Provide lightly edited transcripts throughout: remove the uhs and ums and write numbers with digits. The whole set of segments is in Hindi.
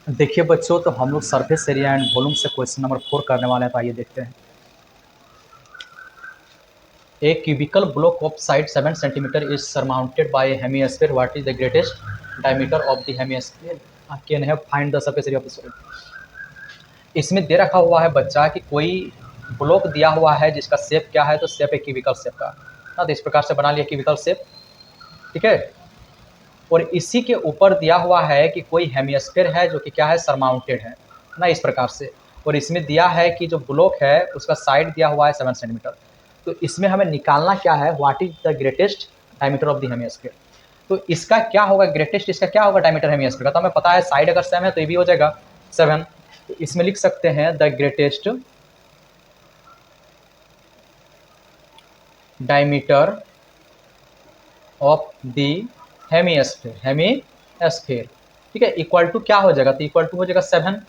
देखिए बच्चों, तो हम लोग सरफेस एरिया एंड वॉल्यूम से क्वेश्चन नंबर 4 करने वाले हैं। तो आइए देखते हैं। A cubical block of side 7 centimetre is surmounted by a hemisphere. What is the greatest diameter of the hemisphere? Can have find the surface area of the solid. इसमें दे रखा हुआ है बच्चा कि कोई ब्लॉक दिया हुआ है जिसका शेप क्या है, तो शेप है क्यूबिकल शेप का ना। तो इस प्रकार से बना लिया क्यूबिकल शेप, ठीक है। और इसी के ऊपर दिया हुआ है कि कोई हेमिस्फीयर है जो कि क्या है, सरमाउंटेड है ना, इस प्रकार से। और इसमें दिया है कि जो ब्लॉक है उसका साइड दिया हुआ है 7 सेंटीमीटर। तो इसमें हमें निकालना क्या है, what is the greatest diameter of the hemisphere. तो इसका क्या होगा ग्रेटेस्ट, इसका क्या होगा डायमीटर हेमिस्फीयर का। तो हमें पता है साइड अगर 7 है तो ये भी हो जाएगा 7। तो इसमें लिख सकते हैं the greatest diameter of the hemisphere, ठीक है। इक्वल टू क्या हो जाएगा, तो इक्वल टू हो जाएगा 7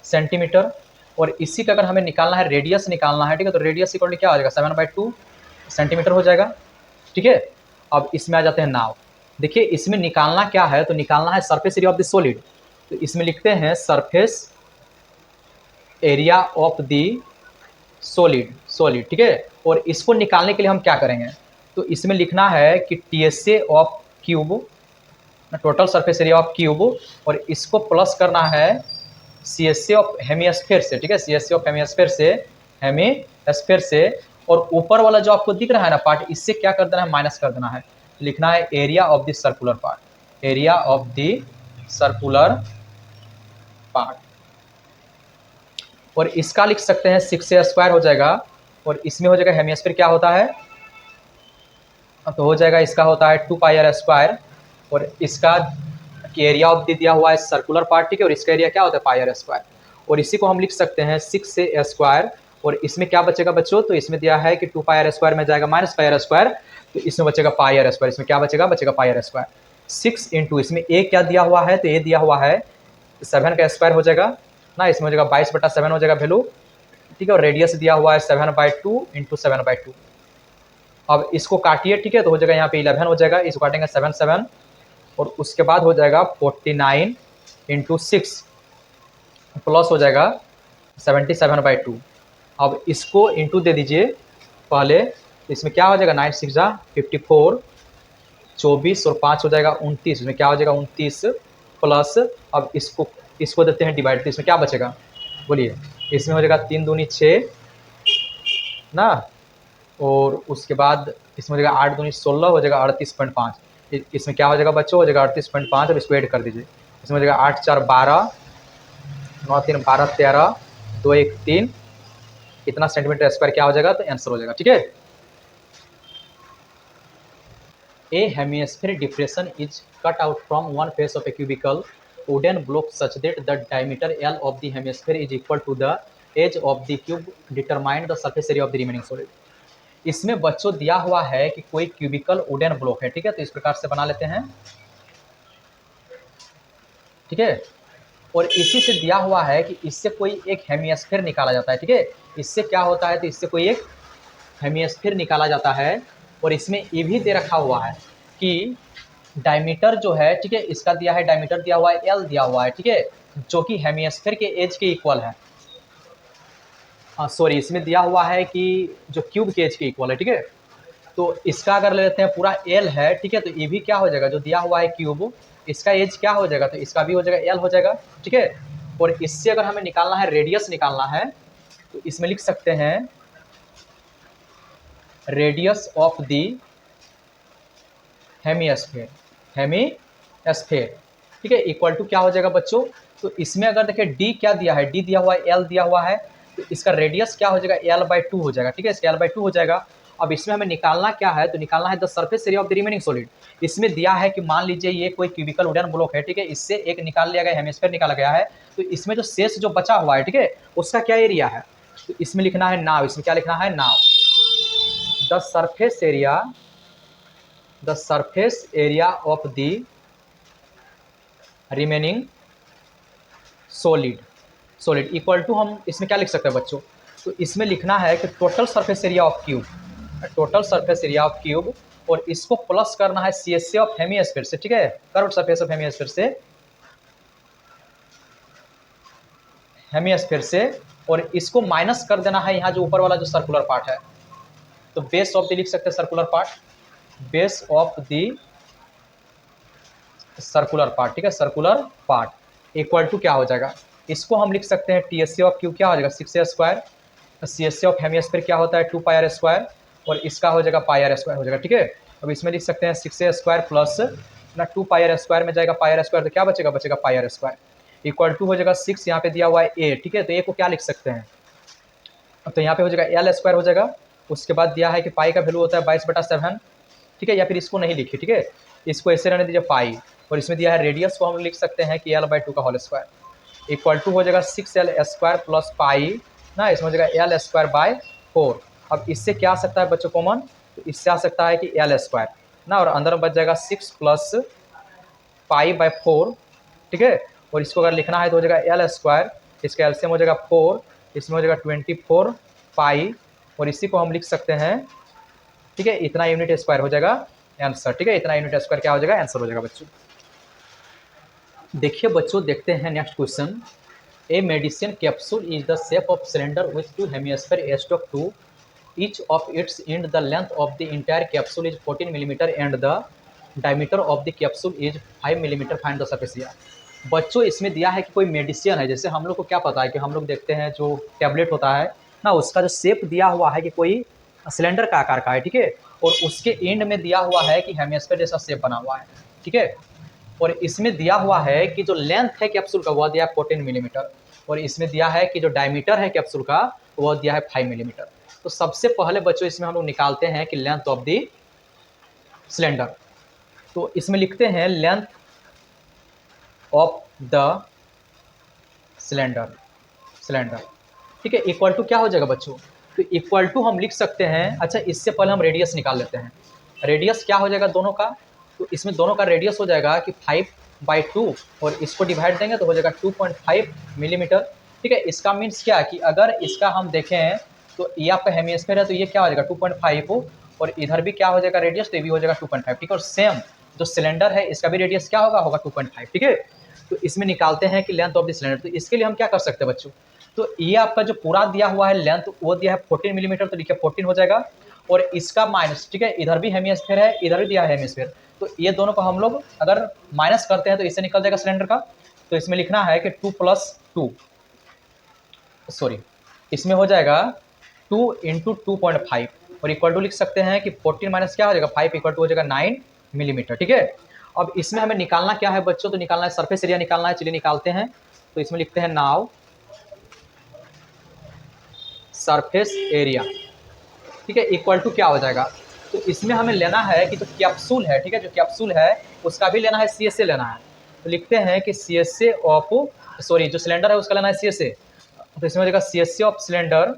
सेंटीमीटर। और इसी का अगर हमें निकालना है, रेडियस निकालना है, ठीक है, तो रेडियस इक्वल टू क्या हो जाएगा, 7/2 सेंटीमीटर हो जाएगा, ठीक है। अब इसमें आ जाते हैं नाव। देखिए इसमें निकालना क्या है, तो निकालना है surface area of the solid. तो इसमें लिखते हैं surface area of the solid, ठीक है। और इसको निकालने के लिए हम क्या करेंगे, तो इसमें लिखना है कि TSA of cube, total surface area of cube, और इसको प्लस करना है सीएसए ऑफ हेमिस्फीयर से, ठीक है, सीएसए ऑफ हेमिस्फीयर से। और ऊपर वाला जो आपको दिख रहा है ना पार्ट, इससे क्या कर देना है, माइनस कर देना है। लिखना है area of the circular part, area of the circular part. और इसका लिख सकते हैं 6a² हो जाएगा। और इसमें हो जाएगा हेमिस्फीयर क्या होता है, तो हो जाएगा इसका होता है 2πr²। और इसका एरिया ऑफ द दिया हुआ है सर्कुलर पार्ट, ठीक है, और इसका एरिया क्या होता है πr²। और इसी को हम लिख सकते हैं 6a²। और इसमें क्या बचेगा बच्चों, तो इसमें दिया है कि 2πr² में जाएगा -πr², तो इसमें बचेगा πr²। इसमें क्या बचेगा, बचेगा πr²। 6 इंटू इसमें ए क्या दिया हुआ है, तो ए दिया हुआ है 7 का स्क्वायर हो जाएगा ना, इसमें हो जाएगा 22/7 हो जाएगा वैल्यू, ठीक है। और रेडियस दिया हुआ है 7/2 इंटू 7/2। अब इसको काटिए, ठीक है, तो हो जाएगा यहाँ पे 11 हो जाएगा, इसको काटेंगे 7 7। और उसके बाद हो जाएगा 49 इंटू 6 प्लस हो जाएगा 77/2। अब इसको इंटू दे दीजिए पहले, इसमें क्या हो जाएगा 9 6 जा 54, 24 और 5 हो जाएगा 29, इसमें क्या हो जाएगा 29 प्लस। अब इसको देते हैं डिवाइड, तो इसमें क्या बचेगा बोलिए, इसमें हो जाएगा 3 दूनी 6 ना। और उसके बाद इसमें हो जाएगा 8 दूनी 16 हो जाएगा 38.5। इसमें क्या हो जाएगा बच्चों, हो जाएगा 38.5। अब इसको ऐड कर दीजिए, इसमें हो जाएगा 8 4 12, 9 3 12 13, 2 1 3, इतना सेंटीमीटर स्क्वायर क्या हो जाएगा, तो आंसर हो जाएगा, ठीक है। A hemisphere depression is cut out from one face of a cubical wooden block such that the diameter L of the hemisphere is equal to the edge of the cube. Determine the surface area of the remaining solid. इसमें बच्चों दिया हुआ है कि कोई क्यूबिकल वुडन ब्लॉक है, ठीक है, तो इस प्रकार से बना लेते हैं, ठीक है। और इसी से दिया हुआ है कि इससे कोई एक हेमिस्फीयर निकाला जाता है, ठीक है। इससे क्या होता है, तो इससे कोई एक हेमिस्फीयर निकाला जाता है। और इसमें ये भी दे रखा हुआ है कि डायमीटर जो है, ठीक है, इसका दिया है डायमीटर दिया हुआ है एल दिया हुआ है, ठीक है, जो कि हेमिस्फीयर के एज के इक्वल है। सॉरी, इसमें दिया हुआ है कि जो क्यूब के एज के इक्वल है, ठीक है। तो इसका अगर ले लेते हैं पूरा एल है, ठीक है, तो ये भी क्या हो जाएगा, जो दिया हुआ है क्यूब, इसका एज क्या हो जाएगा, तो इसका भी हो जाएगा एल हो जाएगा, ठीक है। और इससे अगर हमें निकालना है, रेडियस निकालना है, तो इसमें लिख सकते हैं रेडियस ऑफ द हेमिस्फीयर, ठीक है, इक्वल टू क्या हो जाएगा बच्चों। तो इसमें अगर देखिए डी क्या दिया है, डी दिया हुआ है, एल दिया हुआ है, तो इसका रेडियस क्या हो जाएगा, L/2 हो जाएगा, ठीक है, इसका L/2 हो जाएगा। अब इसमें हमें निकालना क्या है, तो निकालना है the surface area of the remaining solid. इसमें दिया है कि मान लीजिए ये कोई क्यूबिकल वुडन ब्लॉक है, ठीक है, इससे एक निकाल लिया गया, हेमिस्फीयर निकाला गया है, तो इसमें जो शेष जो बचा हुआ है, ठीक है, उसका क्या एरिया है, तो इसमें लिखना है नाव। इसमें क्या लिखना है, now. The surface area of the remaining solid equal to, हम इसमें क्या लिख सकते हैं बच्चों, तो इसमें लिखना है कि total surface area of cube, total surface area of cube. और इसको प्लस करना है सीएसए ऑफ हेमिस्फीयर से, ठीक है, कर्व्ड सरफेस ऑफ हेमिस्फीयर से, हेमिस्फीयर से, और इसको माइनस कर देना है यहाँ जो ऊपर वाला जो सर्कुलर पार्ट है। तो बेस ऑफ द लिख सकते हैं circular part, base of the circular part, ठीक है, सर्कुलर पार्ट इक्वल टू क्या हो जाएगा, इसको हम लिख सकते हैं T S C of cube क्या हो जाएगा 6a², C S C of hemisphere क्या होता है 2πr², और इसका हो जाएगा πr² हो जाएगा, ठीक है। अब इसमें लिख सकते हैं 6a² प्लस ना 2πr² में जाएगा πr² तो क्या बचेगा, बचेगा πr² इक्वल टू हो जाएगा 6, यहाँ पे दिया हुआ है a, ठीक है, तो a को क्या लिख सकते हैं, तो यहाँ पे हो जाएगा l² हो जाएगा। उसके बाद दिया है कि पाई का वैल्यू होता है 22/7, ठीक है, या फिर इसको नहीं लिखिए, ठीक है, इसको ऐसे रहने दीजिए पाई, और इसमें दिया है रेडियस को हम लिख सकते हैं कि l/2 का होल स्क्वायर इक्वल टू हो जाएगा 6l² प्लस पाई ना, इसमें हो जाएगा l²/4। अब इससे क्या आ सकता है बच्चों कॉमन, तो इससे आ सकता है कि l² ना, और अंदर में बच जाएगा 6 प्लस पाई/4, ठीक है, और इसको अगर लिखना है तो हो जाएगा l², इसका एलसीएम हो जाएगा 4, इसमें हो जाएगा 24 पाई, और इसी को हम लिख सकते हैं, ठीक है, इतना यूनिट स्क्वायर हो जाएगा आंसर, ठीक है, इतना यूनिट स्क्वायर क्या हो जाएगा, आंसर हो जाएगा बच्चों। देखिए बच्चों, देखते हैं next question. A medicine capsule is the shape of cylinder with 2 hemisphere एस्ट of 2, each of its end the length of the entire capsule is 14 mm and the diameter of the capsule is 5 mm, find the surface area। बच्चों इसमें दिया है कि कोई मेडिसिन है, जैसे हम लोग को क्या पता है कि हम लोग देखते हैं जो टैबलेट होता है ना, उसका जो शेप दिया हुआ है कि कोई सिलेंडर का आकार का है, ठीक है, और उसके एंड में दिया हुआ है कि हेमिस्फीयर जैसा शेप बना हुआ है, ठीक है, और इसमें दिया हुआ है कि जो लेंथ है कैप्सूल का वह दिया है 14 मिलीमीटर, और इसमें दिया है कि जो डायमीटर है कैप्सूल का वह दिया है 5 मिलीमीटर। तो सबसे पहले बच्चों इसमें हम लोग निकालते हैं कि लेंथ ऑफ द सिलेंडर, तो इसमें लिखते हैं लेंथ ऑफ द सिलेंडर, ठीक है, इक्वल टू क्या हो जाएगा बच्चों, तो इक्वल टू हम लिख सकते हैं, अच्छा इससे पहले हम रेडियस निकाल लेते हैं, रेडियस क्या हो जाएगा दोनों का, तो इसमें दोनों का रेडियस हो जाएगा कि 5/2, और इसको डिवाइड देंगे तो हो जाएगा 2.5 मिलीमीटर, ठीक है। इसका मीन्स क्या कि अगर इसका हम देखें तो ये आपका हेमिस्फीयर है तो ये क्या हो जाएगा 2.5, और इधर भी क्या हो जाएगा रेडियस, तो ये भी हो जाएगा 2.5, ठीक है, और सेम जो सिलेंडर है इसका भी रेडियस क्या होगा, होगा 2.5, ठीक है। तो इसमें निकालते हैं कि लेंथ ऑफ द सिलेंडर, तो इसके लिए हम क्या कर सकते हैं बच्चों, तो ये आपका जो पूरा दिया हुआ है लेंथ वो दिया है 14 मिलीमीटर, तो लिखिए 14 हो जाएगा, और इसका माइनस, ठीक है, इधर भी हेमिस्फीयर है इधर भी दिया है हेमिस्फीयर, तो ये दोनों को हम लोग अगर माइनस करते हैं तो इससे निकल जाएगा सिलेंडर का, तो इसमें लिखना है कि 2 + 2, सॉरी इसमें हो जाएगा 2 × 2.5, और इक्वल टू लिख सकते हैं कि 14 माइनस क्या हो जाएगा 5 इक्वल टू हो जाएगा 9 मिलीमीटर, ठीक है। अब इसमें हमें निकालना क्या है बच्चों, तो निकालना है सरफेस एरिया निकालना है, चलिए निकालते हैं, तो इसमें लिखते हैं नाउ सरफेस एरिया, ठीक है, इक्वल टू क्या हो जाएगा, तो इसमें हमें लेना है कि जो कैप्सूल है, ठीक है, जो कैप्सूल है उसका भी लेना है CSA लेना है, तो लिखते हैं कि CSA ऑफ, सॉरी जो सिलेंडर है उसका लेना है CSA, तो इसमें हो जाएगा CSA ऑफ सिलेंडर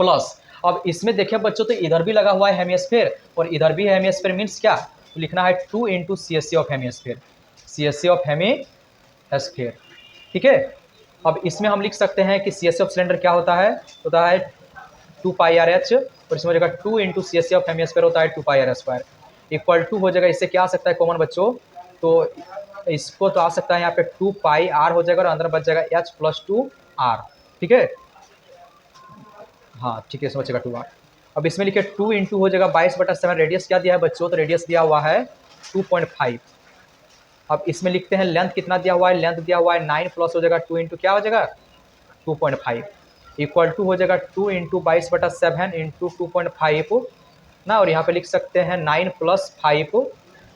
प्लस, अब इसमें देखिए बच्चों तो इधर भी लगा हुआ है हेमिस्फीयर और इधर भी हेमिस्फीयर, मीन्स क्या, तो लिखना है 2 × CSA of hemisphere, CSA of hemisphere, ठीक है। अब इसमें हम लिख सकते हैं कि CSA ऑफ सिलेंडर क्या होता है 2πRh, और इसमें हो जाएगा 2 × CSA ऑफ हेमिस्फीयर होता है 2πr² इक्वल टू हो जाएगा, इससे क्या आ सकता है कॉमन बच्चों, तो इसको तो आ सकता है यहाँ पे 2πr हो जाएगा और अंदर बच जाएगा h + 2r, ठीक है, हाँ ठीक है, इसमें बचेगा 2r। अब इसमें लिखिए 2 × हो जाएगा 22/7, रेडियस क्या दिया है बच्चों, तो रेडियस दिया हुआ है 2.5। अब इसमें लिखते हैं लेंथ कितना दिया हुआ है, लेंथ दिया हुआ है 9 प्लस हो जाएगा 2 × क्या हो जाएगा 2.5 इक्वल टू हो जाएगा 2 × 22/7 × 2.5 ना, और यहाँ पे लिख सकते हैं 9 + 5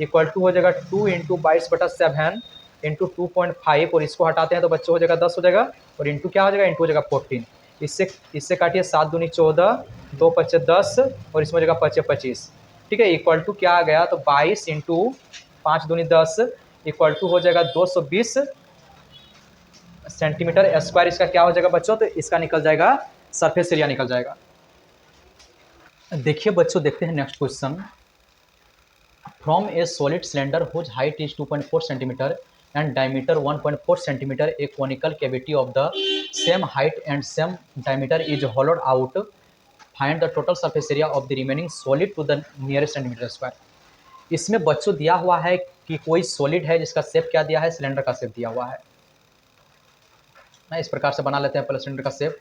इक्वल टू हो जाएगा 2 × 22/7 × 2.5, और इसको हटाते हैं तो बच्चों हो जाएगा 10 हो जाएगा, और इंटू क्या हो जाएगा, इंटू हो जाएगा 14, इससे काटिए 7 दूनी 14, 2 × 5 10, और इसमें हो जाएगा 5 × 25, ठीक है, इक्वल टू क्या आ गया, तो 22 × 5 दूनी 10 इक्वल टू हो जाएगा 220 सेंटीमीटर स्क्वायर, इसका क्या हो जाएगा बच्चों, तो इसका निकल जाएगा सरफेस एरिया निकल जाएगा। देखिए बच्चों, देखते हैं next question. From a solid cylinder whose height is 2.4 centimetre and diameter 1.4 centimetre, a conical cavity of the same height and same diameter is hollowed out, find the total surface area of the remaining solid to the nearest centimetre square. इसमें बच्चों दिया हुआ है कि कोई सॉलिड है जिसका शेप क्या दिया है, सिलेंडर का शेप दिया हुआ है, ना, इस प्रकार से बना लेते हैं पहले सिलेंडर का शेप।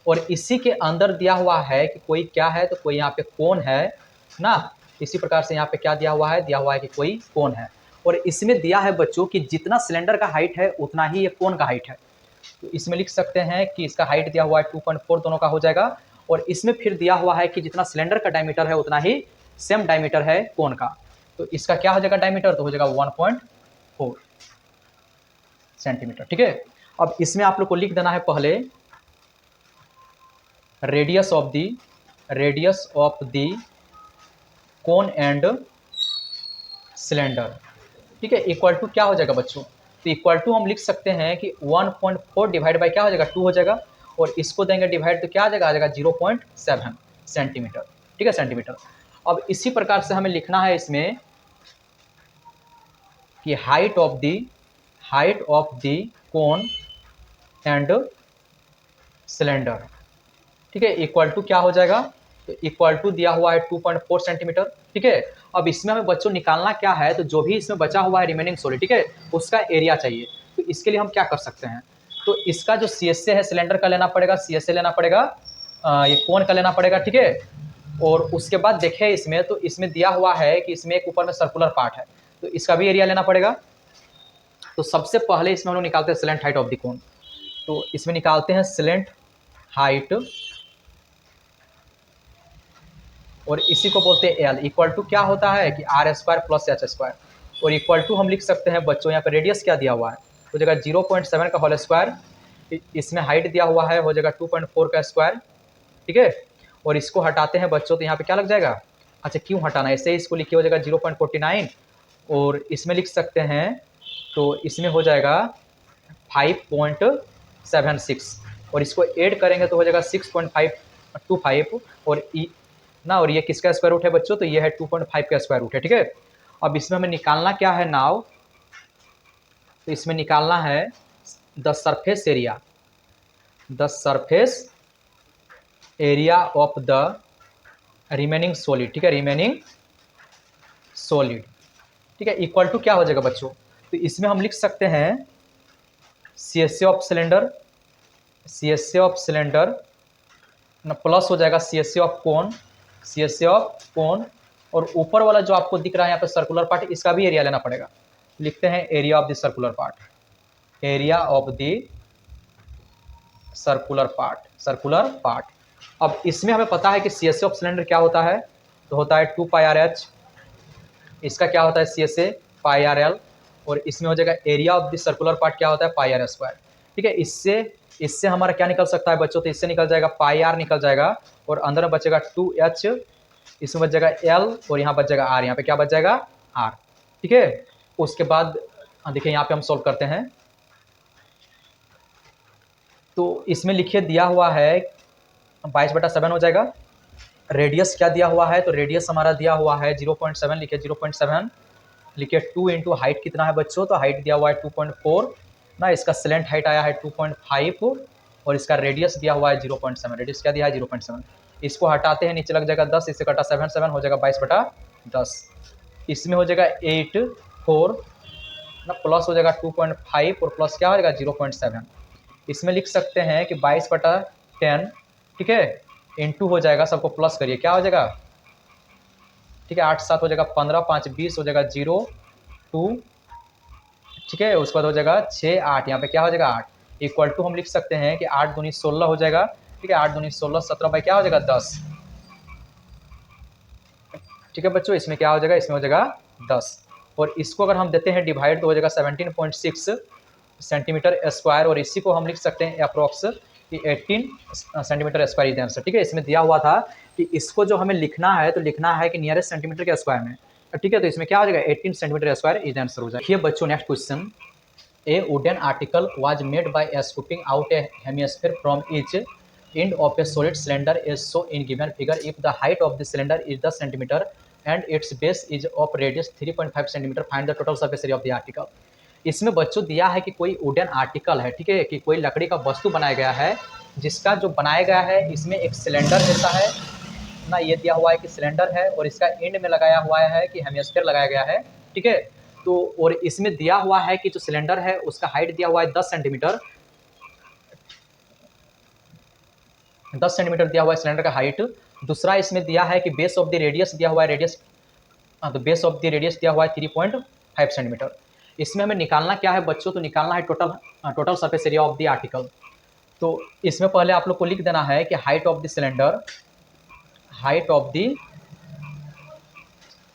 और इसी के अंदर दिया हुआ है कि कोई क्या है, तो कोई यहाँ पे कोन है ना। इसी प्रकार से यहाँ पे क्या दिया हुआ है कि कोई कोन है। और इसमें दिया है बच्चों कि जितना सिलेंडर का हाइट है उतना ही ये कोन का हाइट है। तो इसमें लिख सकते हैं कि इसका हाइट दिया हुआ है 2.4 दोनों का हो जाएगा। और इसमें फिर दिया हुआ है कि जितना सिलेंडर का डायमीटर है उतना ही सेम डायमीटर है कोन का। तो इसका क्या हो जाएगा डायमीटर, तो हो जाएगा 1.4 सेंटीमीटर। ठीक है, अब इसमें आप लोग को लिख देना है पहले radius of the cone and cylinder. ठीक है, इक्वल टू क्या हो जाएगा बच्चों, तो इक्वल टू हम लिख सकते हैं कि 1.4 डिवाइड बाई क्या हो जाएगा 2 हो जाएगा। और इसको देंगे डिवाइड तो क्या आ जाएगा 0.7 सेंटीमीटर। ठीक है, सेंटीमीटर। अब इसी प्रकार से हमें लिखना है इसमें कि height of the cone and cylinder. ठीक है, इक्वल टू क्या हो जाएगा, तो इक्वल टू दिया हुआ है 2.4 सेंटीमीटर। ठीक है, अब इसमें हमें बच्चों निकालना क्या है, तो जो भी इसमें बचा हुआ है रिमेनिंग सॉलिड, ठीक है, उसका एरिया चाहिए। तो इसके लिए हम क्या कर सकते हैं, तो इसका जो CSA है सिलेंडर का लेना पड़ेगा, CSA लेना पड़ेगा, ये कोन का लेना पड़ेगा। ठीक है, और उसके बाद देखें इसमें, तो इसमें दिया हुआ है कि इसमें एक ऊपर में सर्कुलर पार्ट है, तो इसका भी एरिया लेना पड़ेगा। तो सबसे पहले इसमें हम लोग निकालते हैं slant height of the cone. तो इसमें निकालते हैं स्लेंट हाइट, और इसी को बोलते हैं एल। इक्वल टू क्या होता है कि r² प्लस h²। और इक्वल टू हम लिख सकते हैं बच्चों, यहाँ पे रेडियस क्या दिया हुआ है, हो जाएगा 0.7 का होल स्क्वायर। इसमें हाइट दिया हुआ है, हो जाएगा 2.4 का स्क्वायर। ठीक है, और इसको हटाते हैं बच्चों, तो यहाँ पे क्या लग जाएगा, अच्छा क्यों हटाना है, ऐसे ही इसको लिखिए, हो जाएगा 0.49। और इसमें लिख सकते हैं, तो इसमें हो जाएगा 5.76। और इसको ऐड करेंगे तो हो जाएगा 6.525। और ना, और ये किसका स्क्वायर रूट है बच्चों, तो ये है 2.5 का स्क्वायर रूट है। ठीक है, अब इसमें हमें निकालना क्या है नाउ, तो इसमें निकालना है the surface area of the remaining solid. ठीक है, रिमेनिंग सॉलिड। ठीक है, इक्वल टू क्या हो जाएगा बच्चों, तो इसमें हम लिख सकते हैं CSA ऑफ सिलेंडर ना, प्लस हो जाएगा CSA ऑफ कोन। और ऊपर वाला जो आपको दिख रहा है यहाँ पे सर्कुलर पार्ट, इसका भी एरिया लेना पड़ेगा। लिखते हैं area of the circular part. अब इसमें हमें पता है कि CSA ऑफ सिलेंडर क्या होता है, तो होता है 2πRh। इसका क्या होता है CSA πRL। और इसमें हो जाएगा area of the circular part क्या होता है πr²। ठीक है, इससे हमारा क्या निकल सकता है बच्चों, तो इससे निकल जाएगा πr निकल जाएगा, और अंदर में बचेगा 2h, इसमें बच जाएगा l, और यहाँ बच जाएगा r। यहाँ पे क्या बच जाएगा r। ठीक है, उसके बाद देखिए यहाँ पे हम सॉल्व करते हैं, तो इसमें लिखिए दिया हुआ है 22/7 हो जाएगा। रेडियस क्या दिया हुआ है, तो रेडियस हमारा दिया हुआ है 0.7, लिखिए 0.7, लिखिए 2 इंटू हाइट कितना है बच्चों, तो हाइट दिया हुआ है 2.4 ना, इसका स्लेंट हाइट आया है 2.5, और इसका रेडियस दिया हुआ है 0.7। रेडियस क्या दिया है 0.7। इसको हटाते हैं, नीचे लग जाएगा 10, इससे कटा 7 हो जाएगा 22/10। इसमें हो जाएगा 8/4 ना, प्लस हो जाएगा 2.5, और प्लस क्या हो जाएगा 0.7। इसमें लिख सकते हैं कि 22/10। ठीक है, इंटू हो जाएगा, सबको प्लस करिए, क्या हो जाएगा, ठीक है 8×7 हो जाएगा 15, 5 20 हो जाएगा 0.2। ठीक है, उसके बाद हो जाएगा 6/8, यहाँ पे क्या हो जाएगा 8। इक्वल टू हम लिख सकते हैं कि 8×2 = 16 हो जाएगा। ठीक है, 8×2 = 16, 17 बाई क्या हो जाएगा 10। ठीक है बच्चों, इसमें क्या हो जाएगा, इसमें हो जाएगा 10। और इसको अगर हम देते हैं डिवाइड, तो हो जाएगा 17.6 सेंटीमीटर स्क्वायर। और इसी को हम लिख सकते हैं अप्रॉक्स कि 18 सेंटीमीटर स्क्वायर इज आंसर। ठीक है, इसमें दिया हुआ था कि इसको जो हमें लिखना है, तो लिखना है कि नियरेस्ट सेंटीमीटर के स्क्वायर में। ठीक है, तो इसमें क्या हो जाएगा 18 सेंटीमीटर स्क्वायर इज आंसर हो जाएगा। ये बच्चों next question, A wooden article was made by scooping out A hemisphere from each end of a solid cylinder is so in given figure if the height of the cylinder is 10 centimeter and its base is of radius 3.5 centimeter, find the total surface area of the article। इसमें बच्चों दिया है कि कोई वुडन आर्टिकल है, ठीक है, कि कोई लकड़ी का वस्तु बनाया गया है, जिसका जो बनाया गया है इसमें एक सिलेंडर जैसा है ना, ये दिया हुआ है कि सिलेंडर है, और इसका एंड में लगाया हुआ है कि हेमिस्फीयर लगाया गया है। ठीक है, तो और इसमें दिया हुआ है कि जो सिलेंडर है उसका हाइट दिया हुआ है 10 सेंटीमीटर, 10 सेंटीमीटर दिया हुआ है सिलेंडर का हाइट। दूसरा इसमें दिया है कि बेस ऑफ द रेडियस दिया हुआ है, रेडियस तो बेस ऑफ द रेडियस दिया हुआ है 3.5 सेंटीमीटर। इसमें हमें निकालना क्या है बच्चों, तो निकालना है total surface area of the article. तो इसमें पहले आप लोग को लिख देना है कि height of the cylinder, height of the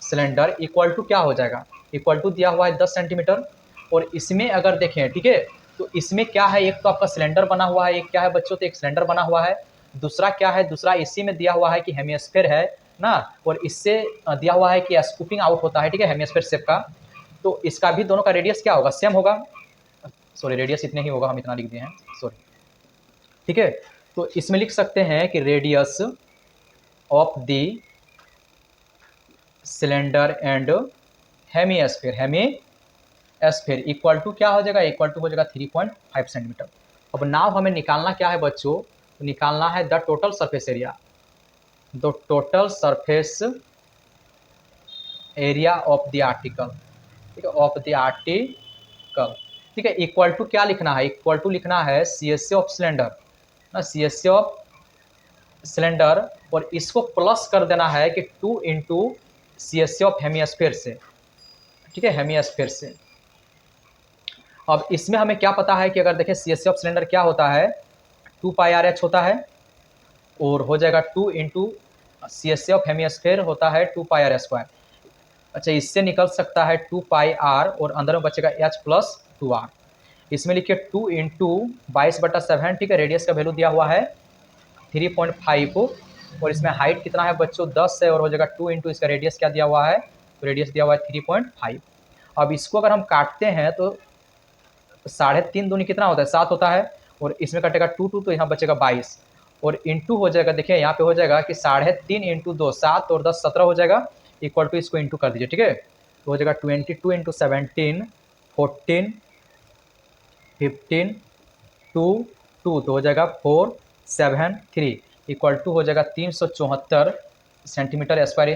cylinder equal to क्या हो जाएगा, इक्वल टू दिया हुआ है 10 सेंटीमीटर। और इसमें अगर देखें, ठीक है, तो इसमें क्या है, एक तो आपका सिलेंडर बना हुआ है, एक क्या है बच्चों, तो एक सिलेंडर बना हुआ है। दूसरा क्या है, दूसरा इसी में दिया हुआ है कि हेमिस्फीयर है ना, और इससे दिया हुआ है कि स्कूपिंग आउट होता है, ठीक है, हेमिस्फीयर शेप का। तो इसका भी दोनों का रेडियस क्या होगा, सेम होगा। सॉरी, रेडियस इतने ही होगा, हम इतना लिख दिए हैं, सॉरी, ठीक है। तो इसमें लिख सकते हैं कि radius of the cylinder and hemisphere, hemisphere equal to क्या हो जाएगा, इक्वल टू हो जाएगा 3.5 सेंटीमीटर। अब नाव हमें निकालना क्या है बच्चों, तो निकालना है the total surface area, the total surface area of the article, ठीक है, ऑफ द आर्टिकल, ठीक है। इक्वल टू क्या लिखना है, इक्वल टू लिखना है CSA ऑफ सिलेंडर ना, CSA ऑफ सिलेंडर, और इसको प्लस कर देना है कि 2 इंटू CSA ऑफ हेमिस्फीयर से, ठीक है, हेमिस्फीयर से। अब इसमें हमें क्या पता है कि अगर देखें CSA ऑफ सिलेंडर क्या होता है, 2πRH होता है, और हो जाएगा 2 इंटू CSA ऑफ हेमिस्फीयर होता है 2πr²। अच्छा, इससे निकल सकता है 2πr और अंदर में बचेगा H प्लस 2r। इसमें लिखिए 2 इंटू 22/7, ठीक है, रेडियस का वैल्यू दिया हुआ है 3.5, और इसमें हाइट कितना है बच्चों 10 है, और हो जाएगा 2 इंटू इसका रेडियस क्या दिया हुआ है, तो रेडियस दिया हुआ है 3.5। अब इसको अगर हम काटते हैं तो 3.5 दूनी कितना होता है, 7 होता है, और इसमें कटेगा 2 तो यहाँ बचेगा 22, और इंटू हो जाएगा, देखिए यहाँ पे हो जाएगा कि 3.5 इंटू 2 7 और 10 17 हो जाएगा, इक्वल टू इसको इंटू कर दीजिए, ठीक है। तो हो जाएगा 22 इंटू 17 14 15 2 2, तो हो जाएगा 473 इक्वल टू हो जाएगा 374 सेंटीमीटर स्क्वायर